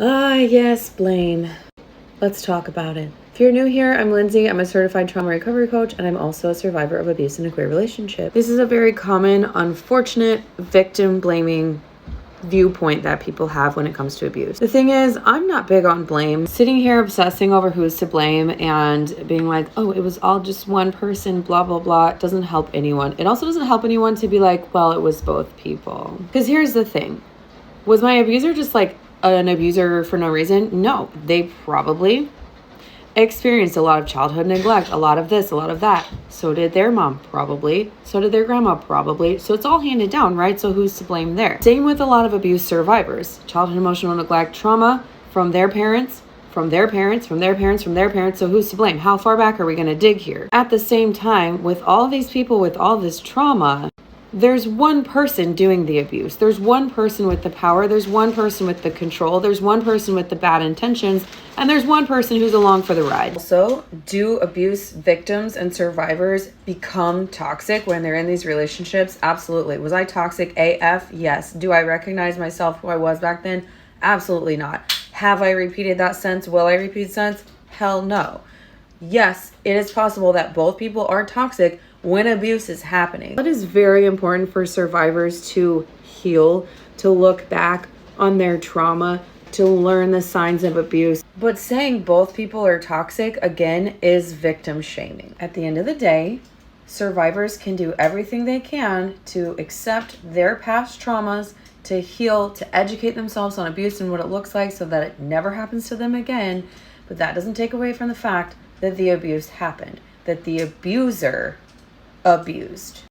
Ah, yes, blame. Let's talk about it. If you're new here, I'm Lindsay. I'm a certified trauma recovery coach, and I'm also a survivor of abuse in a queer relationship. This is a very common, unfortunate, victim-blaming viewpoint that people have when it comes to abuse. The thing is, I'm not big on blame. Sitting here obsessing over who's to blame and being like, oh, it was all just one person, blah, blah, blah, it doesn't help anyone. It also doesn't help anyone to be like, well, it was both people. Because here's the thing. Was my abuser just like an abuser for no reason? No, they probably experienced a lot of childhood neglect, a lot of this, a lot of that. So did their mom, probably. So did their grandma, probably. So it's all handed down, right? So who's to blame there? Same with a lot of abuse survivors. Childhood emotional neglect, trauma from their parents, from their parents, from their parents, from their parents. So who's to blame? How far back are we going to dig here? At the same time, with all these people with all this trauma, there's one person doing the abuse. There's one person with the power. There's one person with the control. There's one person with the bad intentions. And there's one person who's along for the ride. Also, do abuse victims and survivors become toxic when they're in these relationships? Absolutely. Was I toxic AF? Yes. Do I recognize myself who I was back then? Absolutely not. Have I repeated that sense? Will I repeat sense? Hell no. Yes, it is possible that both people are toxic when abuse is happening. It is very important for survivors to heal, to look back on their trauma, to learn the signs of abuse. But saying both people are toxic, again, is victim shaming. At the end of the day, survivors can do everything they can to accept their past traumas, to heal, to educate themselves on abuse and what it looks like so that it never happens to them again. But that doesn't take away from the fact that the abuse happened, that the abuser abused.